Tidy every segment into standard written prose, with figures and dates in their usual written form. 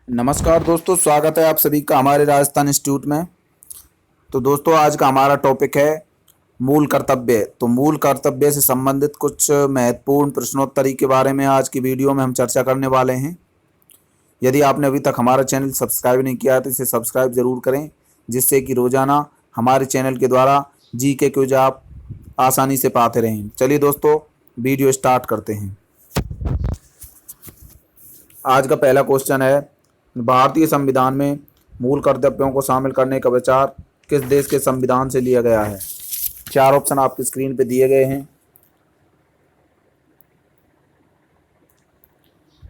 नमस्कार दोस्तों, स्वागत है आप सभी का हमारे राजस्थान इंस्टीट्यूट में। तो दोस्तों, आज का हमारा टॉपिक है मूल कर्तव्य। तो मूल कर्तव्य से संबंधित कुछ महत्वपूर्ण प्रश्नोत्तरी के बारे में आज की वीडियो में हम चर्चा करने वाले हैं। यदि आपने अभी तक हमारा चैनल सब्सक्राइब नहीं किया है तो इसे सब्सक्राइब ज़रूर करें, जिससे कि रोज़ाना हमारे चैनल के द्वारा जीके क्विज आप आसानी से पाते रहें। चलिए दोस्तों, वीडियो स्टार्ट करते हैं। आज का पहला क्वेश्चन है, भारतीय संविधान में मूल कर्तव्यों को शामिल करने का विचार किस देश के संविधान से लिया गया है? चार ऑप्शन आपकी स्क्रीन पे दिए गए हैं।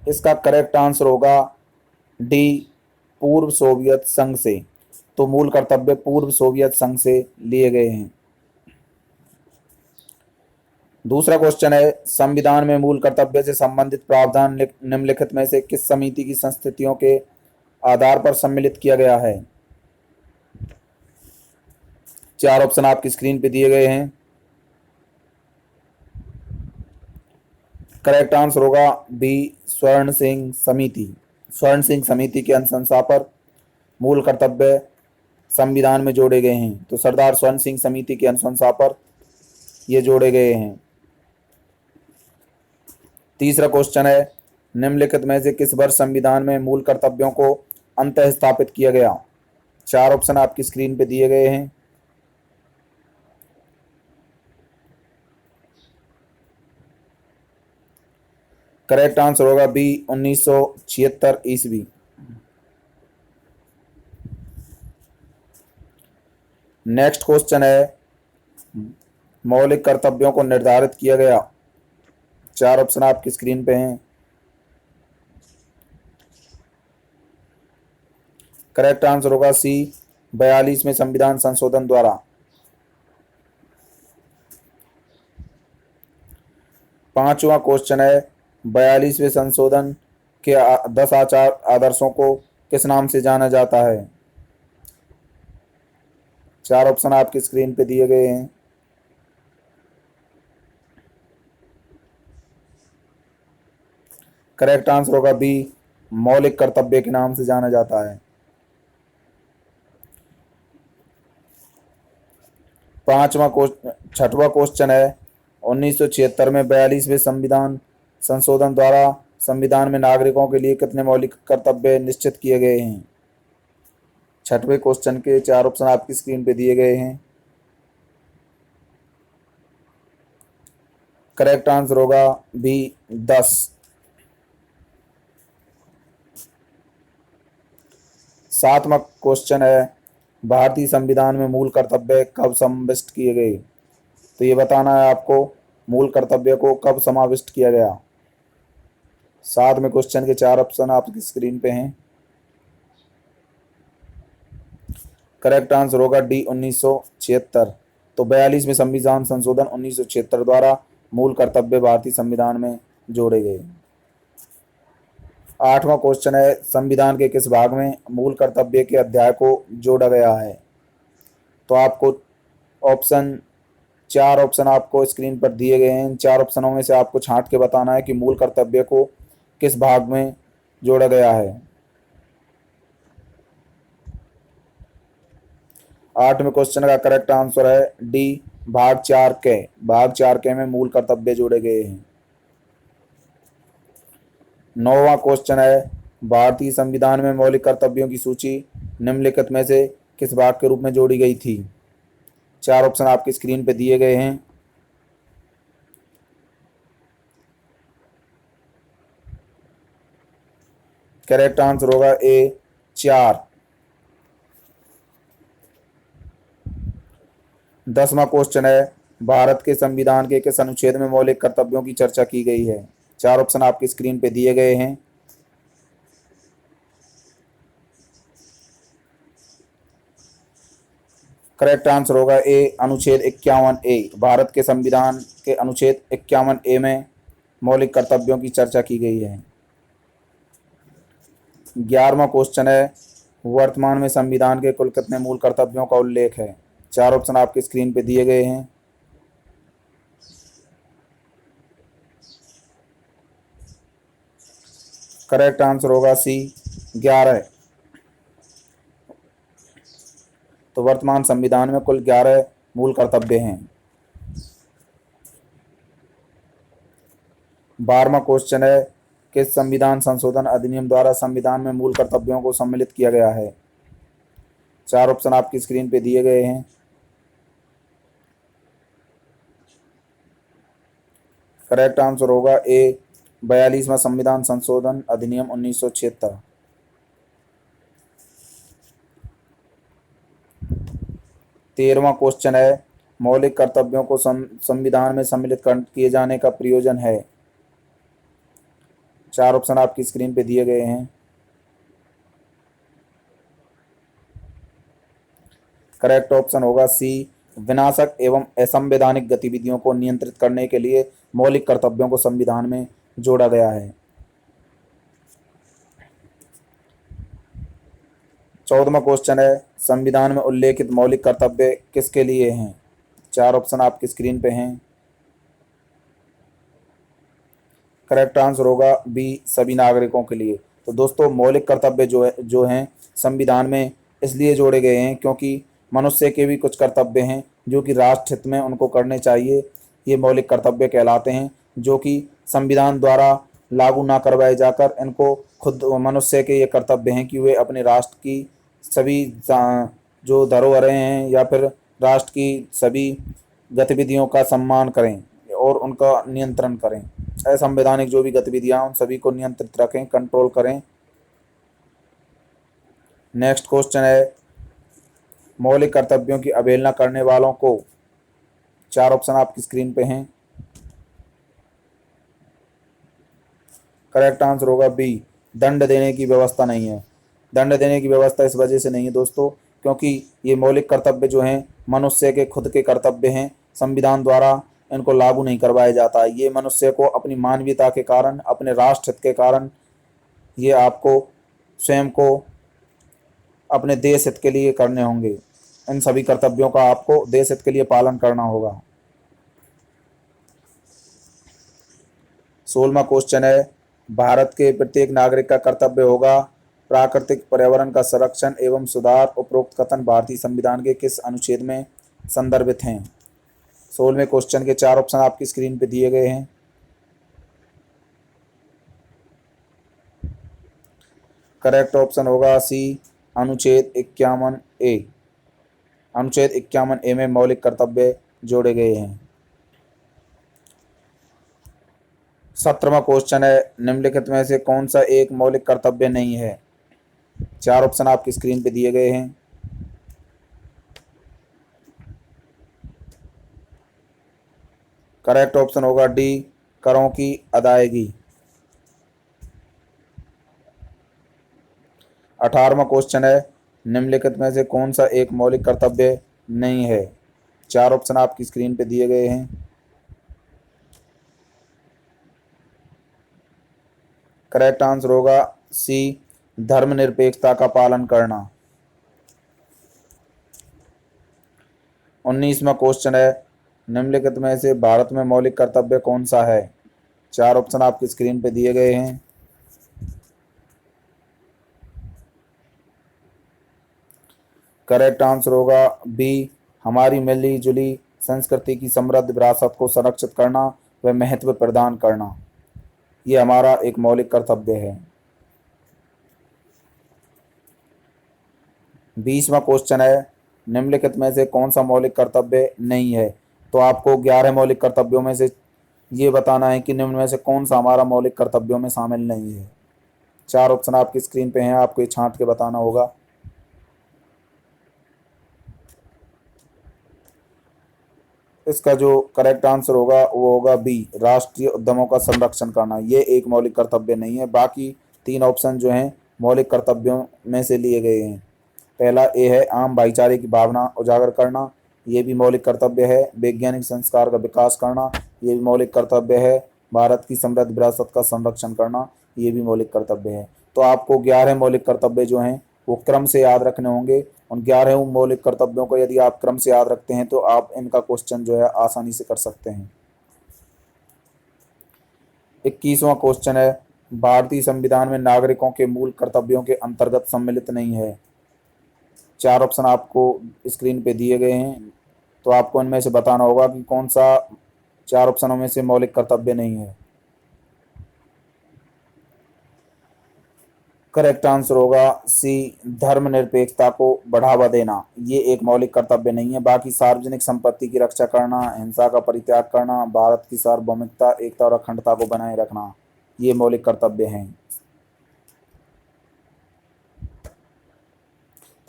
इसका करेक्ट आंसर होगा डी, पूर्व सोवियत संघ से। तो मूल कर्तव्य पूर्व सोवियत संघ से लिए गए हैं। दूसरा क्वेश्चन है, संविधान में मूल कर्तव्य से संबंधित प्रावधान निम्नलिखित में से किस समिति की संस्तुतियों के आधार पर सम्मिलित किया गया है? चार ऑप्शन आपकी स्क्रीन पे दिए गए हैं। करेक्ट आंसर होगा बी, स्वर्ण सिंह समिति। स्वर्ण सिंह समिति के अनुशंसा पर मूल कर्तव्य संविधान में जोड़े गए हैं। तो सरदार स्वर्ण सिंह समिति की अनुशंसा पर ये जोड़े गए हैं। तीसरा क्वेश्चन है, निम्नलिखित में से किस वर्ष संविधान में मूल कर्तव्यों को अंतः स्थापित किया गया? चार ऑप्शन आपकी स्क्रीन पे दिए गए हैं। करेक्ट आंसर होगा बी, 1976 ईस्वी। नेक्स्ट क्वेश्चन है, मौलिक कर्तव्यों को निर्धारित किया गया। चार ऑप्शन आपकी स्क्रीन पे हैं। करेक्ट आंसर होगा सी, 42वें संविधान संशोधन द्वारा। पांचवा क्वेश्चन है, 42वें संशोधन के 10 आचार आदर्शों को किस नाम से जाना जाता है? चार ऑप्शन आपकी स्क्रीन पे दिए गए हैं। करेक्ट आंसर होगा बी, मौलिक कर्तव्य के नाम से जाना जाता है। छठवां क्वेश्चन है, 1976 में 42वें संविधान संशोधन द्वारा संविधान में नागरिकों के लिए कितने मौलिक कर्तव्य निश्चित किए गए हैं? छठवें क्वेश्चन के चार ऑप्शन आपकी स्क्रीन पे दिए गए हैं। करेक्ट आंसर होगा बी, 10। सातवां क्वेश्चन है, भारतीय संविधान में मूल कर्तव्य कब समाविष्ट किए गए? तो ये बताना है आपको, मूल कर्तव्य को कब समाविष्ट किया गया। सातवें क्वेश्चन के चार ऑप्शन आपकी स्क्रीन पे हैं। करेक्ट आंसर होगा डी, 1976। तो 42वें संविधान संशोधन 1976 द्वारा मूल कर्तव्य भारतीय संविधान में जोड़े गए। आठवां क्वेश्चन है, संविधान के किस भाग में मूल कर्तव्य के अध्याय को जोड़ा गया है? तो आपको चार ऑप्शन आपको स्क्रीन पर दिए गए हैं। इन चार ऑप्शनों में से आपको छांट के बताना है कि मूल कर्तव्य को किस भाग में जोड़ा गया है। आठवें क्वेश्चन का करेक्ट आंसर है डी, भाग 4 के। भाग 4 के में मूल कर्तव्य जोड़े गए हैं। नौवां क्वेश्चन है, भारतीय संविधान में मौलिक कर्तव्यों की सूची निम्नलिखित में से किस भाग के रूप में जोड़ी गई थी? चार ऑप्शन आपकी स्क्रीन पे दिए गए हैं। करेक्ट आंसर होगा ए, 4। 10वां क्वेश्चन है, भारत के संविधान के किस अनुच्छेद में मौलिक कर्तव्यों की चर्चा की गई है? चार ऑप्शन आपकी स्क्रीन पे दिए गए हैं। करेक्ट आंसर होगा ए, अनुच्छेद 51A। भारत के संविधान के अनुच्छेद 51A में मौलिक कर्तव्यों की चर्चा की गई है। 11वां क्वेश्चन है, वर्तमान में संविधान के कुल कितने मूल कर्तव्यों का उल्लेख है? चार ऑप्शन आपकी स्क्रीन पे दिए गए हैं। करेक्ट आंसर होगा सी, 11। तो वर्तमान संविधान में कुल 11 मूल कर्तव्य हैं। 12वां क्वेश्चन है, किस संविधान संशोधन अधिनियम द्वारा संविधान में मूल कर्तव्यों को सम्मिलित किया गया है? 4 ऑप्शन आपकी स्क्रीन पे दिए गए हैं। करेक्ट आंसर होगा ए, 42वां संविधान संशोधन अधिनियम 1976। 13वां क्वेश्चन है, मौलिक कर्तव्यों को संविधान में सम्मिलित किए जाने का प्रयोजन है? 4 ऑप्शन आपकी स्क्रीन पे दिए गए हैं। करेक्ट ऑप्शन होगा सी, विनाशक एवं असंवैधानिक गतिविधियों को नियंत्रित करने के लिए मौलिक कर्तव्यों को संविधान में जोड़ा गया है। 14वां क्वेश्चन है, संविधान में उल्लेखित मौलिक कर्तव्य किसके लिए हैं? 4 ऑप्शन आपकी स्क्रीन पे हैं। करेक्ट आंसर होगा बी, सभी नागरिकों के लिए। तो दोस्तों मौलिक कर्तव्य जो हैं संविधान में इसलिए जोड़े गए हैं क्योंकि मनुष्य के भी कुछ कर्तव्य हैं जो कि राष्ट्र हित में उनको करने चाहिए। ये मौलिक कर्तव्य कहलाते हैं जो कि संविधान द्वारा लागू ना करवाए जाकर इनको खुद मनुष्य के ये कर्तव्य हैं कि वे अपने राष्ट्र की सभी जो धरोहरें हैं या फिर राष्ट्र की सभी गतिविधियों का सम्मान करें और उनका नियंत्रण करें। असंवैधानिक जो भी गतिविधियां उन सभी को नियंत्रित रखें, कंट्रोल करें। नेक्स्ट क्वेश्चन है, मौलिक कर्तव्यों की अवहेलना करने वालों को, 4 ऑप्शन आपकी स्क्रीन पे हैं। करेक्ट आंसर होगा बी, दंड देने की व्यवस्था नहीं है। दंड देने की व्यवस्था इस वजह से नहीं है दोस्तों क्योंकि ये मौलिक कर्तव्य जो हैं मनुष्य के खुद के कर्तव्य हैं, संविधान द्वारा इनको लागू नहीं करवाया जाता। ये मनुष्य को अपनी मानवीयता के कारण, अपने राष्ट्र हित के कारण ये आपको स्वयं को अपने देश हित के लिए करने होंगे। इन सभी कर्तव्यों का आपको देश हित के लिए पालन करना होगा। 16वां क्वेश्चन है, भारत के प्रत्येक नागरिक का कर्तव्य होगा प्राकृतिक पर्यावरण का संरक्षण एवं सुधार। उपरोक्त कथन भारतीय संविधान के किस अनुच्छेद में संदर्भित हैं? 16वें क्वेश्चन के 4 ऑप्शन आपकी स्क्रीन पे दिए गए हैं। करेक्ट ऑप्शन होगा सी, अनुच्छेद 51A। अनुच्छेद 51A में मौलिक कर्तव्य जोड़े गए हैं। 17वां क्वेश्चन है, निम्नलिखित में से कौन सा एक मौलिक कर्तव्य नहीं है? 4 ऑप्शन आपकी स्क्रीन पे दिए गए हैं। करेक्ट ऑप्शन होगा डी, करों की अदायगी। 18वां क्वेश्चन है, निम्नलिखित में से कौन सा एक मौलिक कर्तव्य नहीं है? 4 ऑप्शन आपकी स्क्रीन पे दिए गए हैं। करेक्ट आंसर होगा सी, धर्मनिरपेक्षता का पालन करना। 19वां क्वेश्चन है, निम्नलिखित में से भारत में मौलिक कर्तव्य कौन सा है? 4 ऑप्शन आपकी स्क्रीन पे दिए गए हैं। करेक्ट आंसर होगा बी, हमारी मिली जुली संस्कृति की समृद्ध विरासत को संरक्षित करना व महत्व प्रदान करना, ये हमारा एक मौलिक कर्तव्य है। 20वां क्वेश्चन है, निम्नलिखित में से कौन सा मौलिक कर्तव्य नहीं है? तो आपको 11 मौलिक कर्तव्यों में से ये बताना है कि निम्न में से कौन सा हमारा मौलिक कर्तव्यों में शामिल नहीं है। 4 ऑप्शन आपकी स्क्रीन पे हैं, आपको ये छांट के बताना होगा। इसका जो करेक्ट आंसर होगा वो होगा बी, राष्ट्रीय उद्यमों का संरक्षण करना। ये एक मौलिक कर्तव्य नहीं है। बाकी 3 ऑप्शन जो हैं मौलिक कर्तव्यों में से लिए गए हैं। पहला ए है, आम भाईचारे की भावना उजागर करना, ये भी मौलिक कर्तव्य है। वैज्ञानिक संस्कार का विकास करना, ये भी मौलिक कर्तव्य है। भारत की समृद्ध विरासत का संरक्षण करना, ये भी मौलिक कर्तव्य है। तो आपको 11 मौलिक कर्तव्य जो हैं वो क्रम से याद रखने होंगे। उन 11 मौलिक कर्तव्यों को यदि आप क्रम से याद रखते हैं तो आप इनका क्वेश्चन जो है आसानी से कर सकते हैं। 21वां क्वेश्चन है, भारतीय संविधान में नागरिकों के मूल कर्तव्यों के अंतर्गत सम्मिलित नहीं है। 4 ऑप्शन आपको स्क्रीन पे दिए गए हैं, तो आपको इनमें से बताना होगा कि कौन सा 4 ऑप्शनों में से मौलिक कर्तव्य नहीं है। करेक्ट आंसर होगा सी, धर्मनिरपेक्षता को बढ़ावा देना। ये एक मौलिक कर्तव्य नहीं है। बाकी सार्वजनिक संपत्ति की रक्षा करना, हिंसा का परित्याग करना, भारत की सार्वभौमिकता, एकता और अखंडता को बनाए रखना, ये मौलिक कर्तव्य हैं।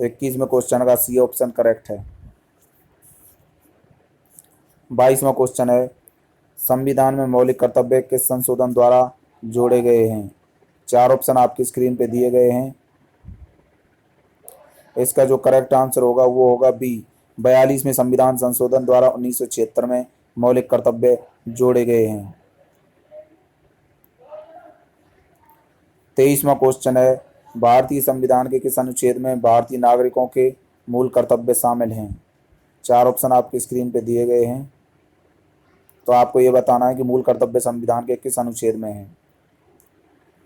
तो 21वें क्वेश्चन का सी ऑप्शन करेक्ट है। 22वां क्वेश्चन है, संविधान में मौलिक कर्तव्य किस संशोधन द्वारा जोड़े गए हैं। 4 ऑप्शन आपकी स्क्रीन पे दिए गए हैं। इसका जो करेक्ट आंसर होगा वो होगा बी, 42वें संविधान संशोधन द्वारा 1976 में मौलिक कर्तव्य जोड़े गए हैं। 23वां क्वेश्चन है, भारतीय संविधान के किस अनुच्छेद में भारतीय नागरिकों के मूल कर्तव्य शामिल हैं। 4 ऑप्शन आपकी स्क्रीन पे दिए गए हैं, तो आपको ये बताना है कि मूल कर्तव्य संविधान के किस अनुच्छेद में है।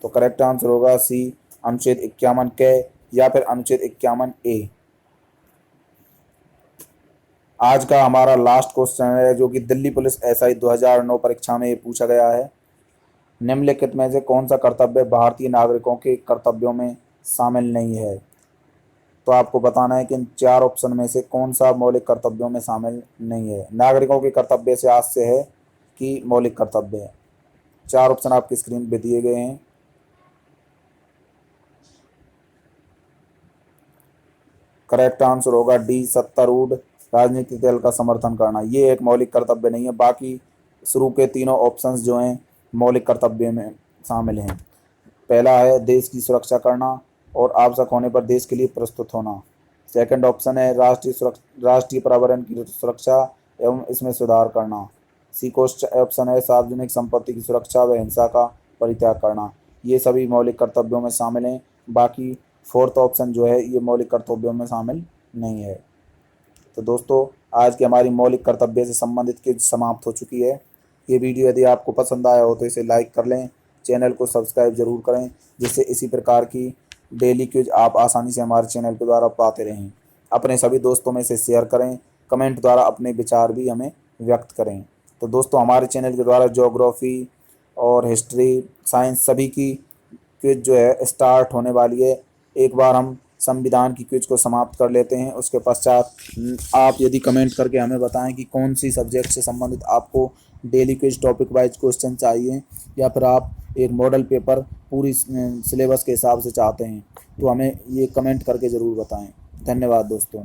तो करेक्ट आंसर होगा सी, अनुच्छेद 51 के या फिर अनुच्छेद 51 ए। आज का हमारा लास्ट क्वेश्चन है, जो कि दिल्ली पुलिस एसआई 2009 परीक्षा में ये पूछा गया है। निम्नलिखित में से कौन सा कर्तव्य भारतीय नागरिकों के कर्तव्यों में शामिल नहीं है। तो आपको बताना है कि इन 4 ऑप्शन में से कौन सा मौलिक कर्तव्यों में शामिल नहीं है। नागरिकों के कर्तव्य से आज से है कि मौलिक कर्तव्य है। 4 ऑप्शन आपकी स्क्रीन पे दिए गए हैं। करेक्ट आंसर होगा डी, सत्तारूढ़ राजनीतिक दल का समर्थन करना। ये एक मौलिक कर्तव्य नहीं है। बाकी शुरू के तीनों ऑप्शंस जो हैं मौलिक कर्तव्य में शामिल हैं। पहला है देश की सुरक्षा करना और आवश्यक होने पर देश के लिए प्रस्तुत होना। सेकंड ऑप्शन है राष्ट्रीय पर्यावरण की सुरक्षा एवं इसमें सुधार करना। सी ऑप्शन है सार्वजनिक संपत्ति की सुरक्षा व हिंसा का परित्याग करना। ये सभी मौलिक कर्तव्यों में शामिल हैं। बाकी फोर्थ ऑप्शन जो है ये मौलिक कर्तव्यों में शामिल नहीं है। तो दोस्तों, आज की हमारी मौलिक कर्तव्य से संबंधित क्विज समाप्त हो चुकी है। ये वीडियो यदि आपको पसंद आया हो तो इसे लाइक कर लें, चैनल को सब्सक्राइब जरूर करें, जिससे इसी प्रकार की डेली क्विज आप आसानी से हमारे चैनल के द्वारा पाते रहें। अपने सभी दोस्तों में से शेयर करें, कमेंट द्वारा अपने विचार भी हमें व्यक्त करें। तो दोस्तों, हमारे चैनल के द्वारा ज्योग्राफी और हिस्ट्री, साइंस सभी की क्विज जो है स्टार्ट होने वाली है। एक बार हम संविधान की क्विज को समाप्त कर लेते हैं, उसके पश्चात आप यदि कमेंट करके हमें बताएं कि कौन सी सब्जेक्ट से संबंधित आपको daily quiz topic wise question चाहिए, या फिर आप एक मॉडल पेपर पूरी सिलेबस के हिसाब से चाहते हैं, तो हमें ये कमेंट करके ज़रूर बताएं। धन्यवाद दोस्तों।